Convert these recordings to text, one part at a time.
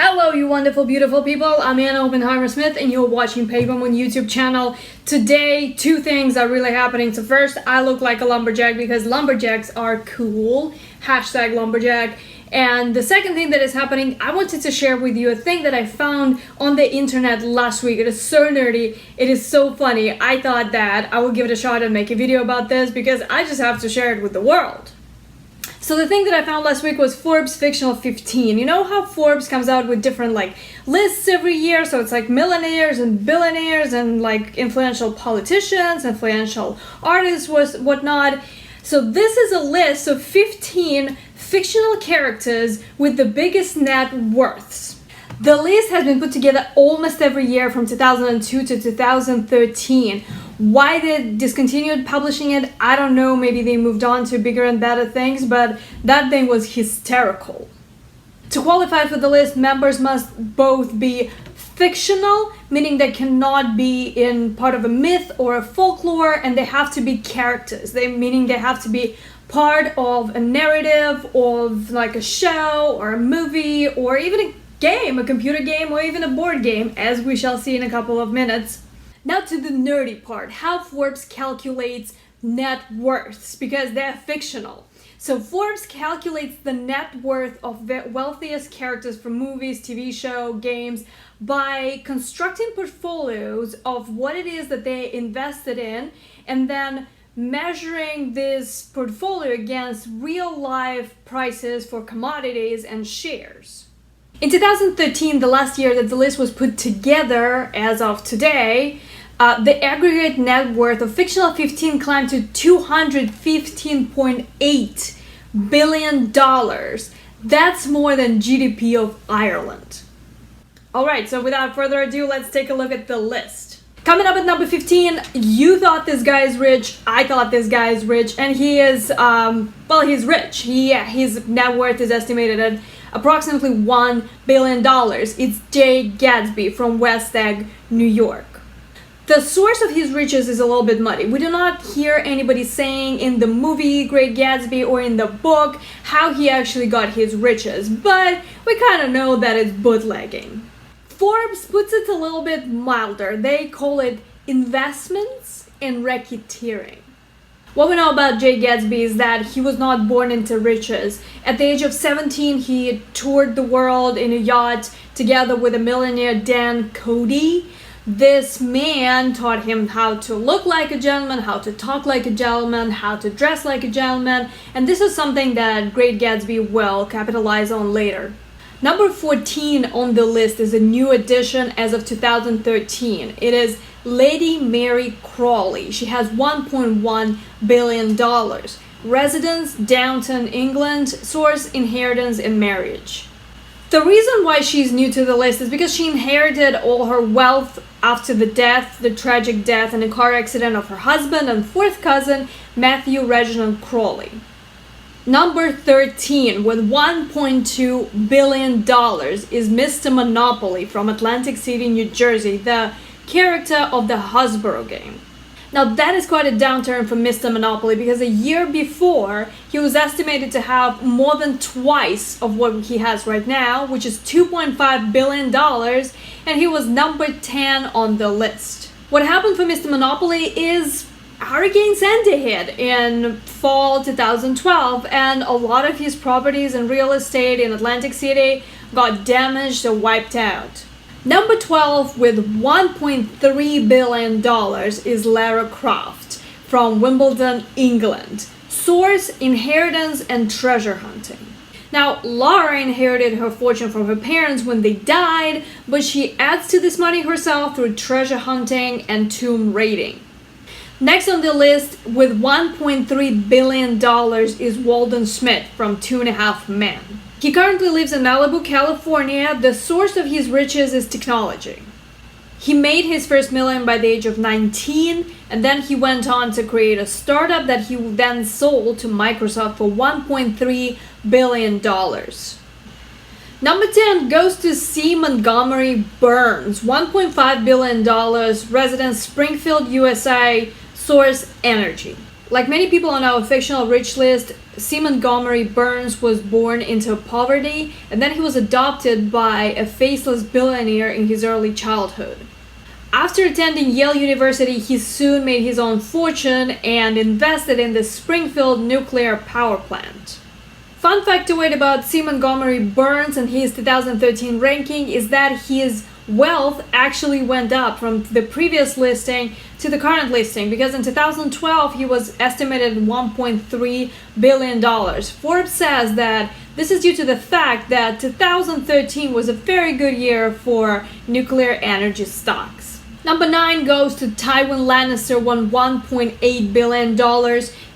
Hello, you wonderful, beautiful people. I'm Anna Oppenheimer-Smith, and you're watching Paper Moon YouTube channel. Today, two things are really happening. So first, I look like a lumberjack because lumberjacks are cool. Hashtag lumberjack. And the second thing that is happening, I wanted to share with you a thing that I found on the internet last week. It is so nerdy. It is so funny. I thought that I would give it a shot and make a video about this because I just have to share it with the world. So the thing that I found last week was Forbes Fictional 15. You know how Forbes comes out with different lists every year? So it's like millionaires and billionaires and like influential politicians, influential artists, whatnot. So this is a list of 15 fictional characters with the biggest net worths. The list has been put together almost every year from 2002 to 2013. Why they discontinued publishing it, I don't know. Maybe they moved on to bigger and better things, but that thing was hysterical. To qualify for the list, members must both be fictional, meaning they cannot be in part of a myth or a folklore, and they have to be characters, meaning they have to be part of a narrative of like a show or a movie or even a game, a computer game or even a board game, as we shall see in a couple of minutes. Now to the nerdy part, how Forbes calculates net worths, because they're fictional. So Forbes calculates the net worth of the wealthiest characters from movies, TV show, games by constructing portfolios of what it is that they invested in and then measuring this portfolio against real life prices for commodities and shares. In 2013, the last year that the list was put together as of today, the aggregate net worth of Fictional 15 climbed to $215.8 billion. That's more than GDP of Ireland. Alright, so without further ado, let's take a look at the list. Coming up at number 15, you thought this guy is rich, I thought this guy is rich, and he is, he's rich. His net worth is estimated at approximately $1 billion. It's Jay Gatsby from West Egg, New York. The source of his riches is a little bit muddy. We do not hear anybody saying in the movie Great Gatsby or in the book how he actually got his riches, but we kind of know that it's bootlegging. Forbes puts it a little bit milder. They call it investments and racketeering. What we know about Jay Gatsby is that he was not born into riches. At the age of 17, he toured the world in a yacht together with a millionaire, Dan Cody. This man taught him how to look like a gentleman, how to talk like a gentleman, how to dress like a gentleman, and this is something that Great Gatsby will capitalize on later. Number 14 on the list is a new addition as of 2013. It is Lady Mary Crawley. She has $1.1 billion. Residence, Downton, England. Source, inheritance and marriage. The reason why she's new to the list is because she inherited all her wealth after the tragic death in a car accident of her husband and fourth cousin, Matthew Reginald Crawley. Number 13 with $1.2 billion is Mr. Monopoly from Atlantic City, New Jersey, the character of the Hasbro game. Now that is quite a downturn for Mr. Monopoly because a year before he was estimated to have more than twice of what he has right now, which is $2.5 billion, and he was number 10 on the list. What happened for Mr. Monopoly is Hurricane Sandy hit in fall 2012, and a lot of his properties and real estate in Atlantic City got damaged or wiped out. Number 12 with $1.3 billion is Lara Croft from Wimbledon, England. Source, inheritance and treasure hunting. Now, Lara inherited her fortune from her parents when they died, but she adds to this money herself through treasure hunting and tomb raiding. Next on the list with $1.3 billion is Walden Smith from 2.5 Men. He currently lives in Malibu, California. The source of his riches is technology. He made his first million by the age of 19, and then he went on to create a startup that he then sold to Microsoft for $1.3 billion. Number 10 goes to C. Montgomery Burns, $1.5 billion, residence Springfield, USA, source energy. Like many people on our fictional rich list, C. Montgomery Burns was born into poverty, and then he was adopted by a faceless billionaire in his early childhood. After attending Yale University, he soon made his own fortune and invested in the Springfield nuclear power plant. Fun factoid about C. Montgomery Burns and his 2013 ranking is that his wealth actually went up from the previous listing to the current listing, because in 2012 he was estimated at $1.3 billion. Forbes says that this is due to the fact that 2013 was a very good year for nuclear energy stocks. Number 9 goes to Tywin Lannister, won $1.8 billion.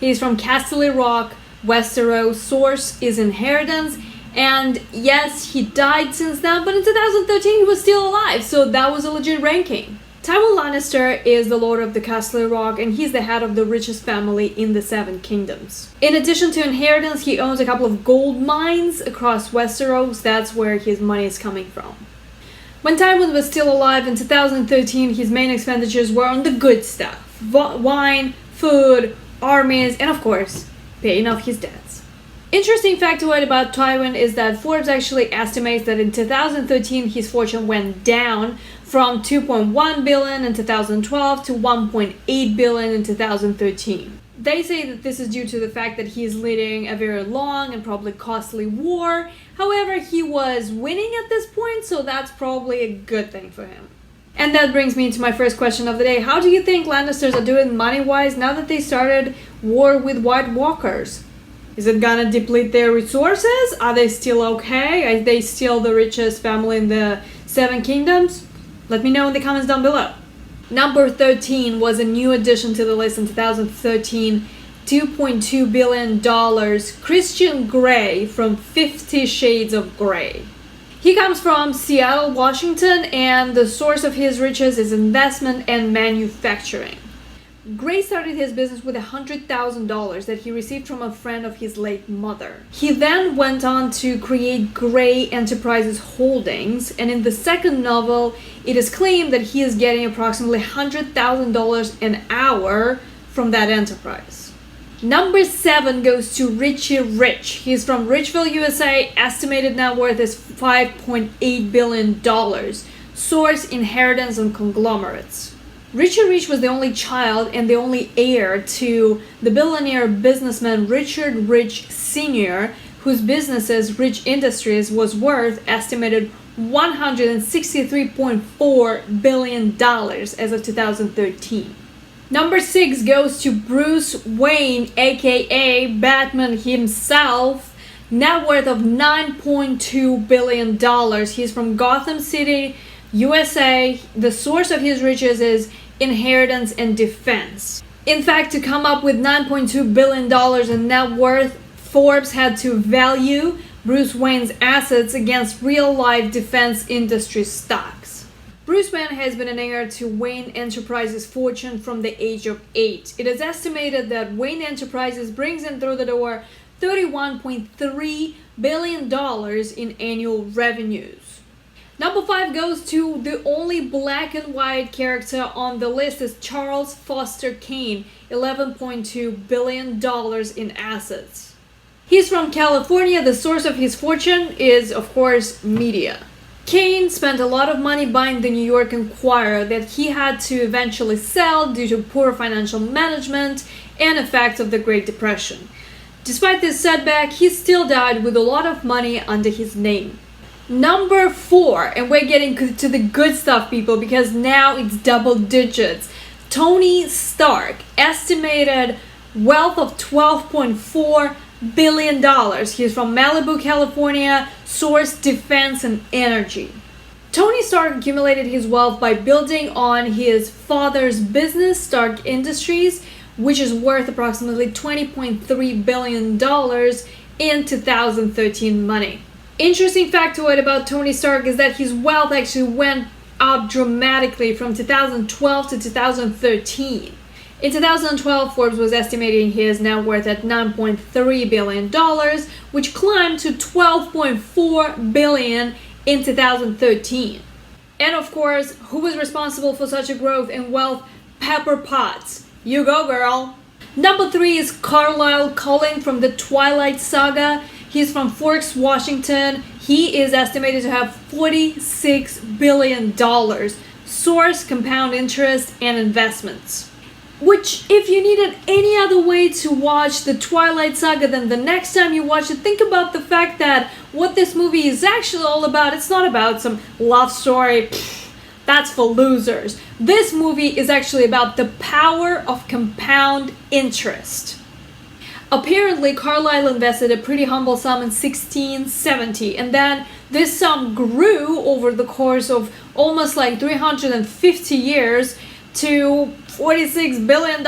He's from Castle Rock, Westeros. Source is Inheritance. And yes, he died since then, but in 2013 he was still alive, so that was a legit ranking. Tywin Lannister is the Lord of the Castle Rock, and he's the head of the richest family in the Seven Kingdoms. In addition to Inheritance, he owns a couple of gold mines across Westeros. That's where his money is coming from. When Tywin was still alive in 2013, his main expenditures were on the good stuff: wine, food, armies, and of course, paying off his debts. Interesting factoid about Tywin is that Forbes actually estimates that in 2013 his fortune went down from $2.1 billion in 2012 to $1.8 billion in 2013. They say that this is due to the fact that he is leading a very long and probably costly war. However, he was winning at this point, so that's probably a good thing for him. And that brings me to my first question of the day. How do you think Lannisters are doing money-wise now that they started war with White Walkers? Is it gonna deplete their resources? Are they still okay? Are they still the richest family in the Seven Kingdoms? Let me know in the comments down below. Number 13 was a new addition to the list in 2013, $2.2 billion, Christian Grey from 50 Shades of Grey. He comes from Seattle, Washington, and the source of his riches is investment and manufacturing. Gray started his business with $100,000 that he received from a friend of his late mother. He then went on to create Gray Enterprises Holdings, and in the second novel, it is claimed that he is getting approximately $100,000 an hour from that enterprise. Number 7 goes to Richie Rich. He's from Richville, USA. Estimated net worth is $5.8 billion. Source: Inheritance and Conglomerates. Richie Rich was the only child and the only heir to the billionaire businessman Richard Rich Sr., whose businesses, Rich Industries, was worth estimated $163.4 billion as of 2013. Number 6 goes to Bruce Wayne, aka Batman himself, net worth of $9.2 billion. He's from Gotham City, USA. The source of his riches is Inheritance and Defense. In fact, to come up with $9.2 billion in net worth, Forbes had to value Bruce Wayne's assets against real-life defense industry stocks. Bruce Wayne has been an heir to Wayne Enterprises' fortune from the age of 8. It is estimated that Wayne Enterprises brings in through the door $31.3 billion in annual revenues. Number 5 goes to the only black and white character on the list is Charles Foster Kane, $11.2 billion in assets. He's from California. The source of his fortune is, of course, media. Kane spent a lot of money buying the New York Enquirer that he had to eventually sell due to poor financial management and effects of the Great Depression. Despite this setback, he still died with a lot of money under his name. Number 4, and we're getting to the good stuff, people, because now it's double digits. Tony Stark, estimated wealth of $12.4 billion. He's from Malibu, California. Source: Defense and Energy. Tony Stark accumulated his wealth by building on his father's business, Stark Industries, which is worth approximately $20.3 billion in 2013 money. Interesting factoid about Tony Stark is that his wealth actually went up dramatically from 2012 to 2013. In 2012, Forbes was estimating his net worth at $9.3 billion, which climbed to $12.4 billion in 2013. And of course, who was responsible for such a growth in wealth? Pepper Potts. You go, girl! Number 3 is Carlisle Cullen from the Twilight Saga. He's from Forks, Washington. He is estimated to have $46 billion. Source, compound interest, and investments. Which, if you needed any other way to watch the Twilight Saga, then the next time you watch it, think about the fact that what this movie is actually all about, it's not about some love story. That's for losers. This movie is actually about the power of compound interest. Apparently, Carlisle invested a pretty humble sum in 1670, and then this sum grew over the course of almost like 350 years to $46 billion.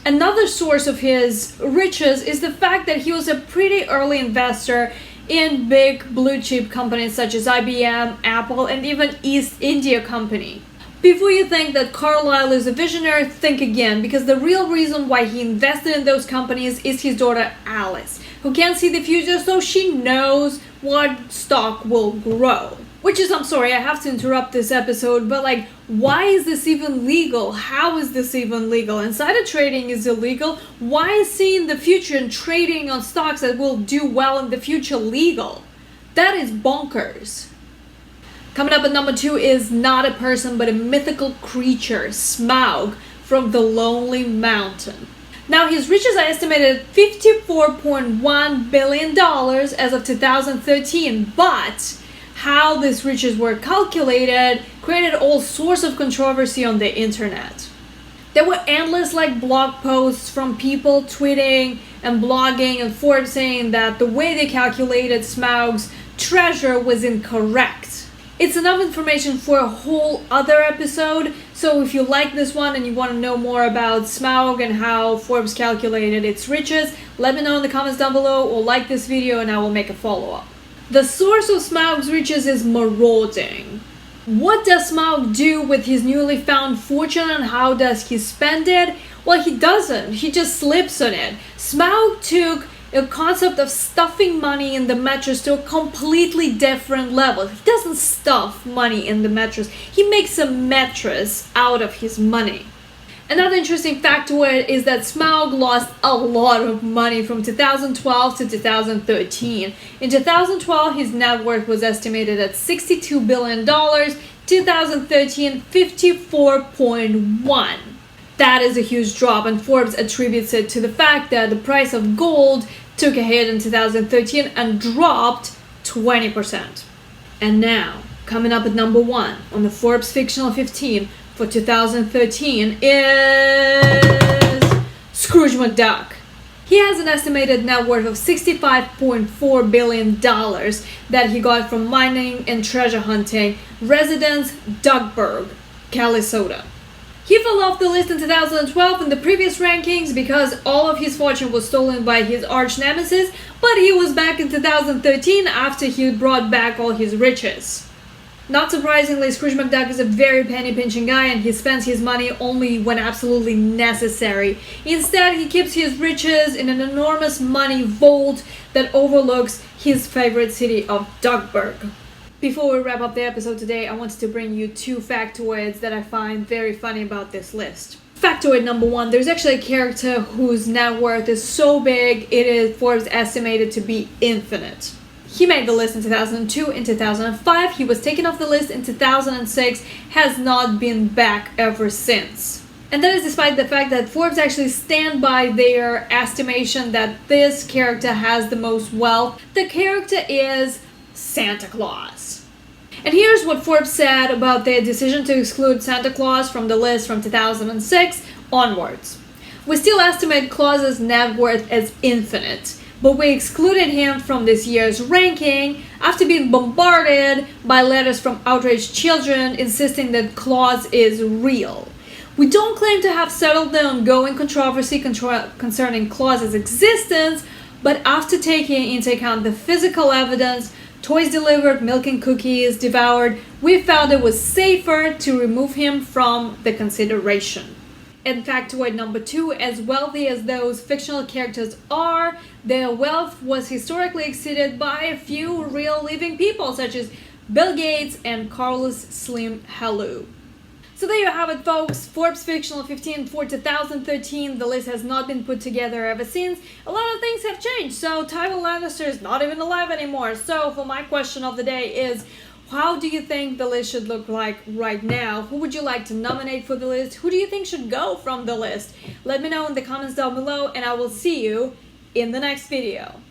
Another source of his riches is the fact that he was a pretty early investor in big blue chip companies such as IBM, Apple, and even East India Company. Before you think that Carlisle is a visionary, think again, because the real reason why he invested in those companies is his daughter Alice, who can't see the future, so she knows what stock will grow. Which is, I'm sorry, I have to interrupt this episode, but like, why is this even legal? How is this even legal? Insider trading is illegal. Why is seeing the future and trading on stocks that will do well in the future legal? That is bonkers. Coming up at number 2 is not a person but a mythical creature, Smaug from the Lonely Mountain. Now his riches are estimated at $54.1 billion as of 2013, but how these riches were calculated created all sorts of controversy on the internet. There were endless blog posts from people tweeting and blogging and Forbes saying that the way they calculated Smaug's treasure was incorrect. It's enough information for a whole other episode, so if you like this one and you want to know more about Smaug and how Forbes calculated its riches, let me know in the comments down below or like this video and I will make a follow-up. The source of Smaug's riches is marauding. What does Smaug do with his newly found fortune and how does he spend it? Well, he doesn't. He just slips on it. Smaug took a concept of stuffing money in the mattress to a completely different level. He doesn't stuff money in the mattress. He makes a mattress out of his money. Another interesting factoid is that Smaug lost a lot of money from 2012 to 2013. In 2012, his net worth was estimated at $62 billion. 2013, 54.1. That is a huge drop, and Forbes attributes it to the fact that the price of gold took a hit in 2013 and dropped 20%. And now, coming up at number 1 on the Forbes Fictional 15 for 2013 is Scrooge McDuck. He has an estimated net worth of $65.4 billion that he got from mining and treasure hunting, residence Duckburg, California. He fell off the list in 2012 in the previous rankings because all of his fortune was stolen by his arch nemesis, but he was back in 2013 after he brought back all his riches. Not surprisingly, Scrooge McDuck is a very penny-pinching guy and he spends his money only when absolutely necessary. Instead, he keeps his riches in an enormous money vault that overlooks his favorite city of Duckburg. Before we wrap up the episode today, I wanted to bring you 2 factoids that I find very funny about this list. Factoid number 1, there's actually a character whose net worth is so big it is Forbes estimated to be infinite. He made the list in 2002, in 2005, he was taken off the list in 2006, has not been back ever since. And that is despite the fact that Forbes actually stand by their estimation that this character has the most wealth. The character is Santa Claus. And here's what Forbes said about their decision to exclude Santa Claus from the list from 2006 onwards. We still estimate Claus's net worth as infinite, but we excluded him from this year's ranking after being bombarded by letters from outraged children insisting that Claus is real. We don't claim to have settled the ongoing controversy concerning Claus's existence, but after taking into account the physical evidence, toys delivered, milk and cookies devoured, we found it was safer to remove him from the consideration. And factoid number 2, as wealthy as those fictional characters are, their wealth was historically exceeded by a few real living people such as Bill Gates and Carlos Slim Helú. So there you have it, folks. Forbes Fictional 15 for 2013. The list has not been put together ever since. A lot of things have changed. So Tywin Lannister is not even alive anymore. So for my question of the day is, how do you think the list should look like right now? Who would you like to nominate for the list? Who do you think should go from the list? Let me know in the comments down below, and I will see you in the next video.